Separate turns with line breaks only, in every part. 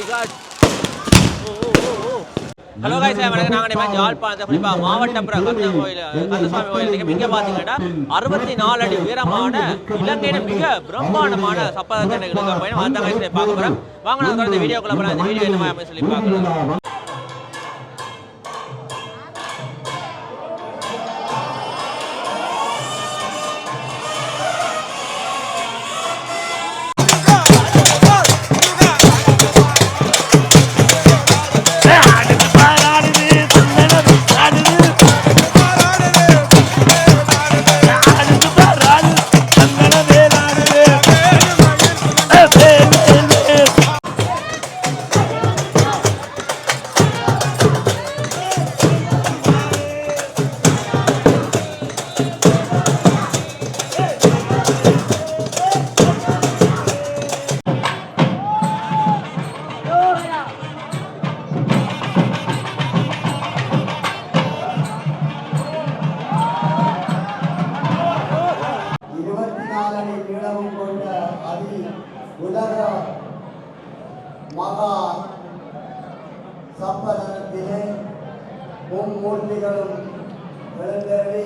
My God. Hello guys, வணக்கம். நாங்க நம்ம யாழ்ப்பாணத்தை குறிப்பா மாவட்டப்புற கந்தசாமி கோயில் இங்க பாத்தீங்கன்னா 64 அடி உயரமான இலங்கையில மிக பிரம்மாண்டமான சப்பரத்தை எடுக்க போய் அதான் गाइस பார்க்க போறோம். வாங்க நான் தொடர்ந்து வீடியோக்குள்ள போலாம். இந்த வீடியோ என்ன மாதிரி சொல்லி பார்க்கலாம்.
உலக மகா சப்பரத்திலே மும்மூர்த்திகளும் எழுந்தருளி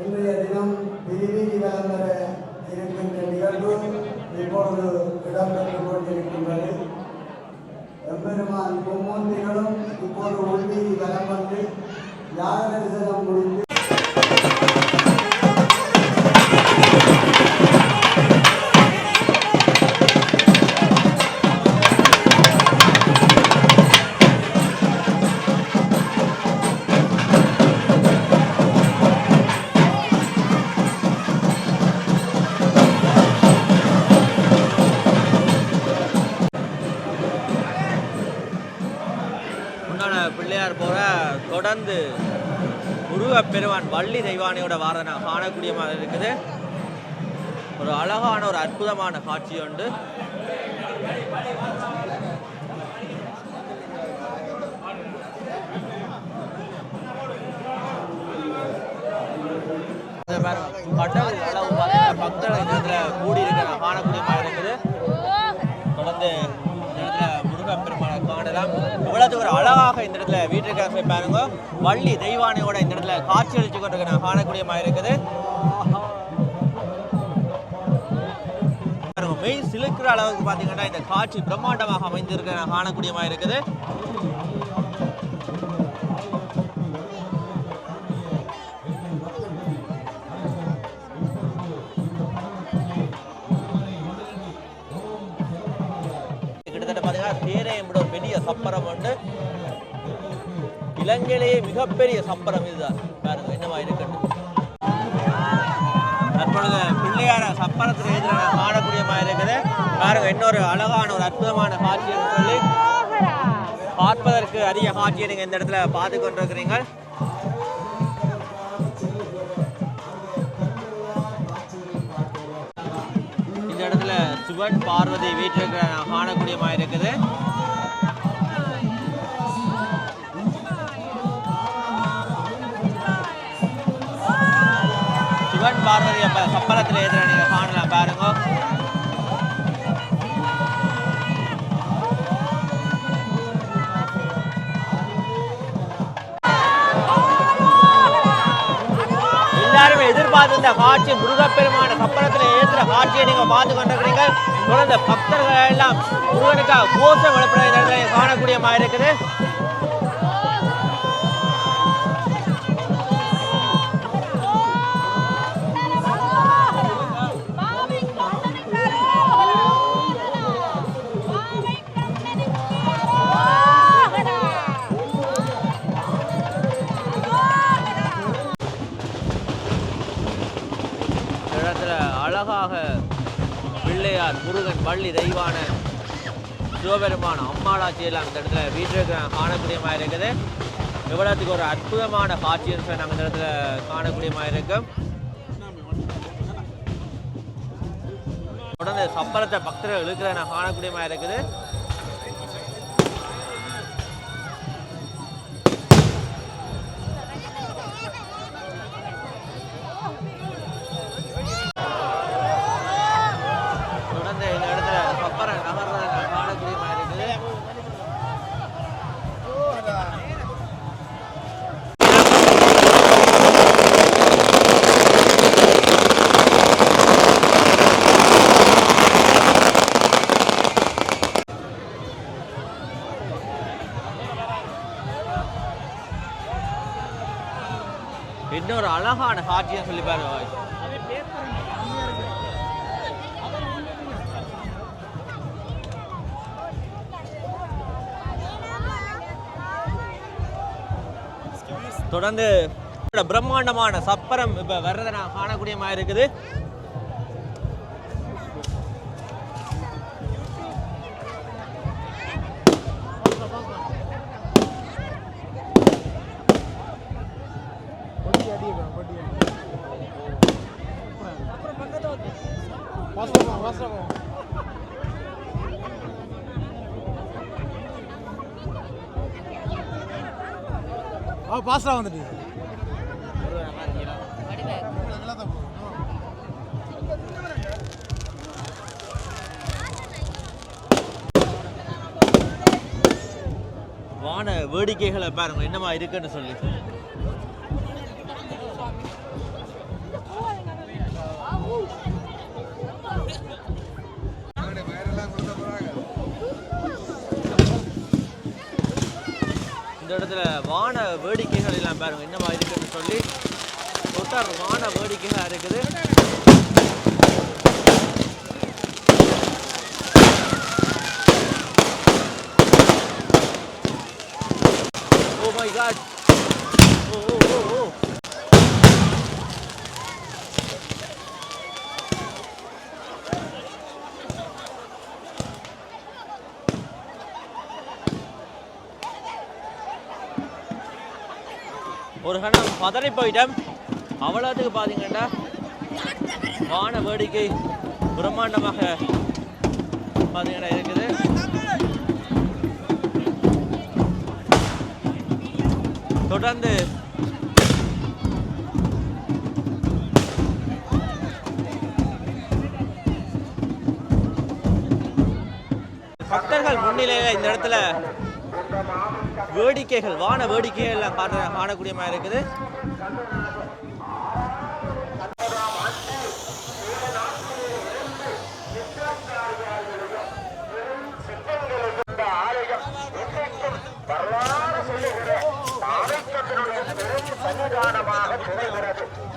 இன்றைய தினம் திருவீதி விளம்பர இருக்கின்ற நிகழ்வு இப்பொழுது இடம்பெற்றுக் கொண்டிருக்கின்றது. எம்பெருமான் மும்மூர்த்திகளும் இப்போது உள்வீதி வலம் வந்து யாக தரிசனம் முடிந்து
பிள்ளையார் போற தொடர்ந்து முருகப்பெருமான் வள்ளி தெய்வானையோட வாரனை காணக்கூடிய மாதிரி இருக்குது. ஒரு அழகான ஒரு அற்புதமான காட்சி உண்டு. பக்தர்கள் கூடி இருக்கிற காணக்கூடிய மாதிரி இருக்குது. தொடர்ந்து முருகப்பெருமானை காணலாம். இவ்வளவு ஒரு அழகாக இந்த இடத்துல வீட்டுக்கு பாருங்க, வள்ளி தெய்வானையோட இந்த இடத்துல காட்சி அளிச்சு கொண்டு நான் காணக்கூடிய மாதிரி இருக்குது. மெய் சிலுக்கிற அளவுக்கு பார்த்தீங்கன்னா இந்த காட்சி பிரம்மாண்டமாக அமைந்திருக்க நான் காணக்கூடிய மாதிரி இருக்குது. ஒரு பெரிய சப்பரம் உண்டு. இலங்கையிலேயே மிகப்பெரிய சப்பரம் இதுதான். பாருங்க என்னவா இருக்கு. தற்பொழுது பிள்ளையார சப்பரத்தில் எதிரான காணக்கூடிய மாதிரி இருக்குது. பாருங்க இன்னொரு அழகான ஒரு அற்புதமான காட்சி சொல்லி பார்ப்பதற்கு அதிக காட்சியை நீங்க இந்த இடத்துல பார்த்து கொண்டிருக்கிறீங்க. இந்த இடத்துல சிவன் பார்வதி வீட்டில் காணக்கூடிய மாதிரி இருக்குது. சிவன் பார்வதி அப்ப சப்பரத்தில் ஏற்ற நீங்க காணலாம். பாருங்க எல்லாருமே எதிர்பார்த்து இந்த காட்சி முருகப்பெருமான சப்பரத்தில் ஏற்றுற காட்சியை நீங்க பார்த்து கொண்டிருக்கிறீங்க. தொடர்ந்து பக்தர்கள் எல்லாம் முருகனுக்காக கோஷம் எழுப்புற காணக்கூடிய மாதிரி இருக்குது. அழகாக பிள்ளையார், முருகன், வள்ளி தெய்வான, சிவபெருமான, அம்மாளாச்சி எல்லாம் இந்த இடத்துல வீட்டிற்கு காணக்கூடிய மாதிரி இருக்குது. எவ்வளோத்துக்கு ஒரு அற்புதமான காட்சின்னு நாங்கள் இந்த இடத்துல காணக்கூடிய மாதிரி இருக்கும். தொடர்ந்து சப்பரத்தை பக்தர்கள் இழுக்கிற நான் காணக்கூடிய மாதிரி இருக்குது. தொடர்ந்து இந்த இடத்துல சப்பரை நகர்றதை காணக்கூடிய மாதிரி இருக்குது. இன்னொரு அழகான காட்சின்னு சொல்லி பாருங்க. தொடர்ந்து பிரம்மாண்டமான சப்பரம் இப்ப வர்றதை நான் காணக்கூடிய மாதிரி இருக்குது.
பாஸ்டா வந்துட்டு
வான வேடிக்கைகளை பாருங்க என்னமா இருக்குன்னு சொல்லி. இந்த இடத்துல வான வேடிக்கைகள் எல்லாம் பாருங்க என்னமா இருக்குன்னு சொல்லி. தொட்டார் வான வேடிக்கைகள் இருக்குது. Oh my God! Oh! ஒரு கணம் பதறி போயிட்டேன். அவ்வளோத்துக்கு பார்த்தீங்கன்னா வான வேடிக்கை பிரம்மாண்டமாக பார்த்தீங்கன்னா இருக்குது. தொடர்ந்து பக்தர்கள் முன்னிலையில் இந்த இடத்துல வேடிக்கைகள் வான வேடிக்கைகள் எல்லாம் காணக்கூடிய மாதிரி இருக்குது.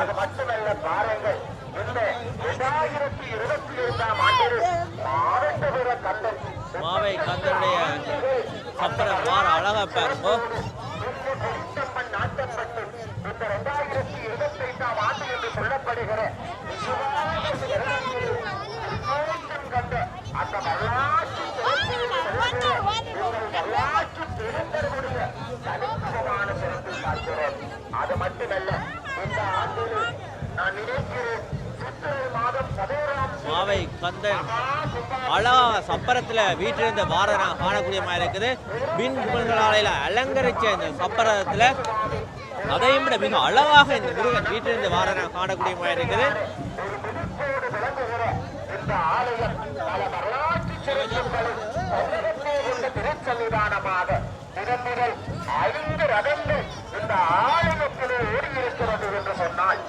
அது மட்டுமல்ல பாருங்கள், இந்த 2022ஆம் ஆண்டில் மாவட்டபுர கந்தன்
மாவை கந்தனுடைய சப்பரம் வார அழகா பாருங்க.
நாட்டப்பட்டு இந்த 2025ஆம் ஆண்டு என்று சொல்லப்படுகிற கண்ட அந்த வரலாற்று பெருந்தருடைய தனித்துவமான சிறப்பு பார்க்கிறோம். அது மட்டுமல்ல, இந்த ஆண்டில் நான் நினைக்கிறேன் சித்திரை மாதம் 11ஆம்
மாவை கந்தன் அழகா சப்பரத்துல வீட்டிலிருந்த வார காணக்கூடிய மாதிரி இருக்குது. மின் குமர்களாலையில அலங்கரிச்ச இந்த சப்பரத்துல அதையும் விட மிக அழகாக இந்த முருகன் வீட்டிலிருந்து வார காணக்கூடிய மாதிரி இருக்குது.
இந்த ஆலயம் பல வரலாற்று சிறப்புகளை திருச்சன்னிதானமாக முதல் 5 ரதங்கள் இந்த ஆலயத்திலே ஓடியிருக்கிறது என்று சொன்னால்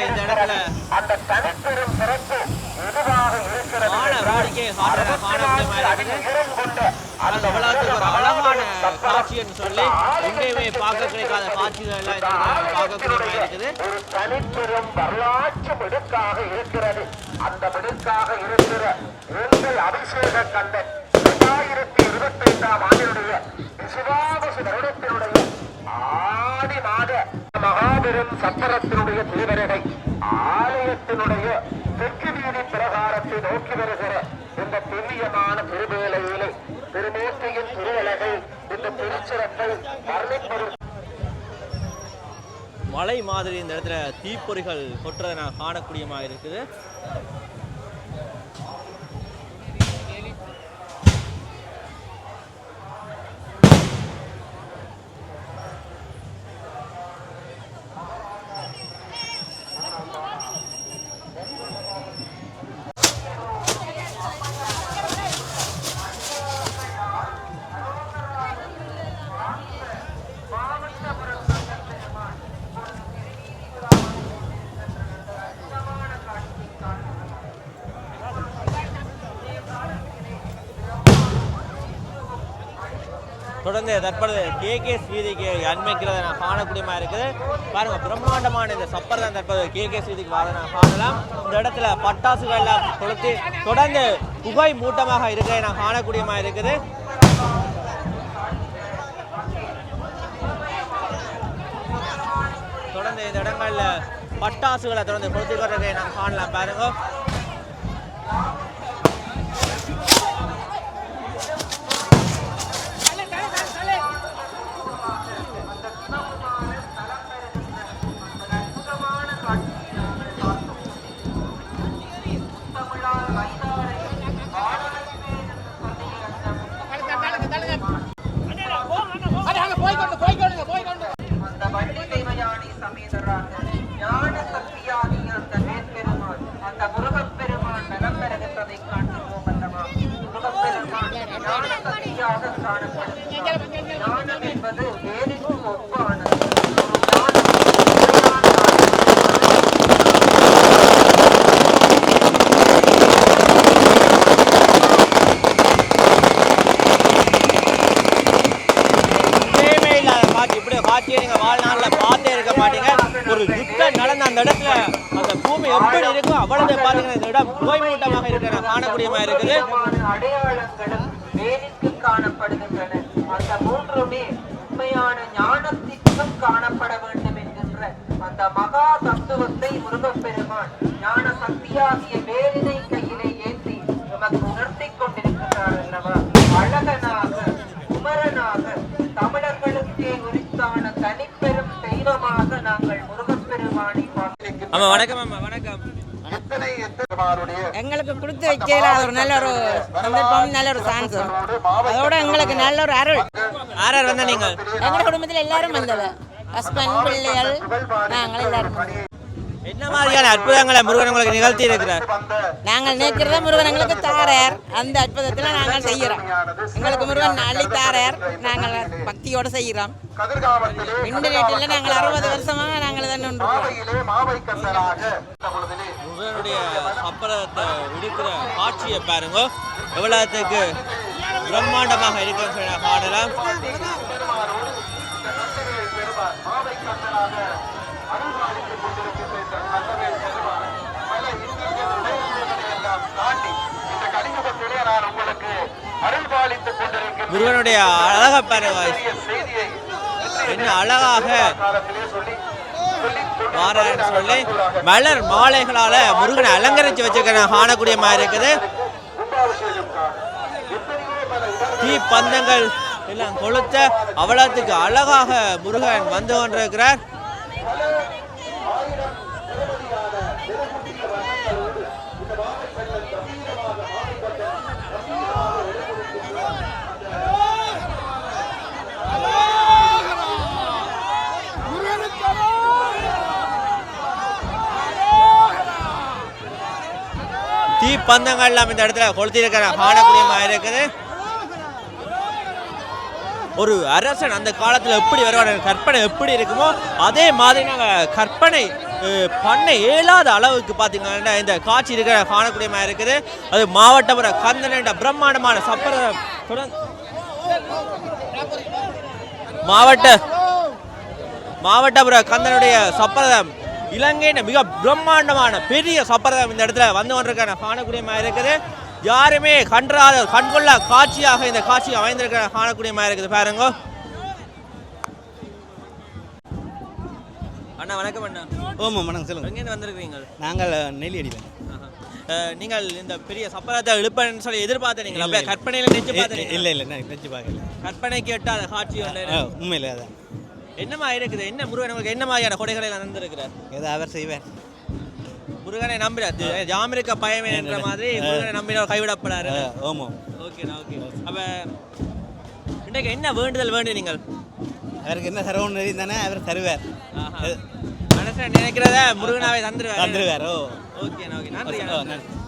இந்த இடத்துல
அந்த தனிப்பெரும் சிறப்பு எதுவாக இருக்கிறது
அந்த விழாத்துக்கு ஒரு அழகான காட்சின்னு சொல்லி எங்கேயுமே பார்க்க கிடைக்காத காட்சிகள் எல்லாம் பார்க்கக்கூடிய மாதிரி இருக்குது.
ஒரு தனிப்பெரும் வரலாற்று மிடுக்காக இருக்கிறது. அந்த மிடுக்காக இருக்கிற எங்கள் அபிஷேக கந்தன் 2025ஆம் ஆண்டினுடைய விசுவாவசு வருடத்தினுடைய ஆடி மாத மகாபெரும் சப்பரத்தினுடைய திருவருகை ஆலயத்தினுடைய தெற்கு வீதி பிரகாரத்தை நோக்கி வருகிற இந்த புண்ணியமான திருவேளையிலே திருமூர்த்தியின் திருவலகை இந்த திருச்சிறப்பை வர்ணிப்பது.
மலை மாதிரி இந்த இடத்துல தீப்பொறிகள் கொட்டுறதை நான் காணக்கூடிய மாதிரி இருக்குது. தொடர்ந்து தற்பொழுது கேகேஎஸ் வீதிக்கு அண்மைக்கிறத நான் காணக்கூடியமா இருக்குது. பாருங்க, பிரம்மாண்டமான இந்த சப்பர் தான் தற்போது கேகேஎஸ் வீதிக்கு வாத நான் காணலாம். இந்த இடத்துல பட்டாசுகள் எல்லாம் கொளுத்தி தொடர்ந்து புகை மூட்டமாக இருக்கிற நான் காணக்கூடியமா இருக்குது. தொடர்ந்து இந்த இடங்கள்ல பட்டாசுகளை தொடர்ந்து கொளுத்தி கொண்டிருக்கிறதை நான் காணலாம். பாருங்க, நீங்க வாழ்நாள்ல பார்த்தே இருக்க மாட்டீங்க. ஒரு யுத்தம் நடந்த அந்த இடத்துல அந்த பூமி எப்படி இருக்கும் அவ்வளவு பாத்தீங்கன்னா இந்த இடம் புகைமூட்டமாக இருக்கிற காணக்கூடியமா இருக்குது.
அடையாளங்களும் வேலிக்கு காணப்படுகின்றன. அந்த மூன்றுமே உண்மையான ஞானத்திற்கும் காணப்பட வேண்டும் என்கின்ற அந்த மகா தத்துவத்தை முருகப்பெருமான் ஞான சக்தியாகிய வேலினை கையிலே ஏற்றி நமக்கு உணர்த்தி கொண்டிருக்கிறார் அல்லவா. அழகனாக குமரனாக தமிழர்களுக்கே உரித்தான தனிப்பெரும் தெய்வமாக நாங்கள் முருகப்பெருமானை பார்க்கிறோம்.
ஆமா, வணக்கம் அம்மா. வணக்கம்.
எங்களுக்கு கொடுத்து வைக்கல ஒரு நல்ல ஒரு சந்தர்ப்பம், நல்ல ஒரு சான்ஸ். அதோட எங்களுக்கு நல்ல ஒரு அருள்.
யார் வந்தா நீங்க?
எங்க குடும்பத்தில் எல்லாரும் வந்தவ, ஹஸ்பண்ட், பிள்ளைகள், நாங்கள் எல்லாரும்.
என்ன மாதிரியான அற்புதங்களை முருகன் உங்களுக்கு நிகழ்த்தி இருக்கிறார்?
நாங்கள் நினைக்கிறத முருகன் எங்களுக்கு தாரார். அந்த அற்புதத்தில் நாங்கள் செய்கிறோம். எங்களுக்கு முருகன் அள்ளி தாரார். நாங்கள் பக்தியோட செய்கிறோம். இன்டர்நெட்டில் நாங்கள் 60 வருஷமாக நாங்கள் தான்
முருகனுடைய சப்பரத்தை விடுக்கிற காட்சியை பாருங்க, எவ்வளவுக்கு பிரம்மாண்டமாக இருக்குன்னு சொல்லி காணலாம். முருகனுடைய அழகா பாருங்க, என்ன அழகாக மாறான்னு சொல்லி மலர் மாலைகளால முருகனை அலங்கரிச்சு வச்சிருக்க காணக்கூடிய மாதிரி இருக்குது. தீ பந்தங்கள் எல்லாம் கொளுத்த அவ்வளவுக்கு அழகாக முருகன் வந்து கொண்டிருக்கிறார். தீப்பந்தங்கள் எல்லாம் இந்த இடத்துல கொளுத்திருக்கிற காணக்கூடியமா இருக்குது. ஒரு அரசன் அந்த காலத்தில் எப்படி வருவாங்க, கற்பனை எப்படி இருக்குமோ அதே மாதிரி நாங்கள் கற்பனை பண்ண இயலாத அளவுக்கு பார்த்தீங்கன்னா இந்த காட்சி இருக்கிற காணக்கூடியமா இருக்குது. அது மாவட்டபுர கந்தன் என்ற பிரம்மாண்டமான சப்பர மாவட்டபுர கந்தனுடைய சப்பரம் இலங்கையின் மிக பிரம்மாண்டமான பெரிய சப்பரம் இந்த இடத்துல வந்து கொண்டிருக்கிற காணக்கூடியமா இருக்குது. யாருமே கண்டாத கண்கொள்ளா காட்சியாக இந்த காட்சி அமைந்திருக்கிற காணக்கூடியமா இருக்குது. பாருங்க அண்ணா. வணக்கம் அண்ணா.
ஓமா வணக்கம், சொல்லுங்க.
எங்கேருந்து வந்திருக்கிறீங்க?
நாங்கள் நெல்லியடியில்.
நீங்கள் இந்த பெரிய சப்பரத்தை எழுப்பன்னு சொல்லி எதிர்பார்த்தீங்களா? அப்படியே கற்பனையில நினைச்சு பார்த்தீங்க?
இல்லை இல்லை, நினைச்சு பார்க்கல.
கற்பனை கேட்டால் காட்சி
உண்மையில அதான்.
என்னமா இருக்குது? என்ன முருகன் உங்களுக்கு என்ன மாதிரியான கொடைகளை நடந்திருக்கிறார்?
ஏதோ அவர் செய்வார்.
முருகனை நம்பிடாது ஜாமிருக்க பயமே என்ற மாதிரி முருகனை நம்பினால் கைவிடப்படாரு.
ஆமா.
ஓகேண்ணா, ஓகே. அப்ப இன்றைக்கு என்ன வேண்டுதல் வேண்டு நீங்கள்?
அவருக்கு என்ன தரவும் தானே அவர் தருவார்.
மனசில் நினைக்கிறத முருகனாவே தந்துருவார்.
தந்துருவார். ஓ
ஓகேண்ணா, ஓகே. நன்றி.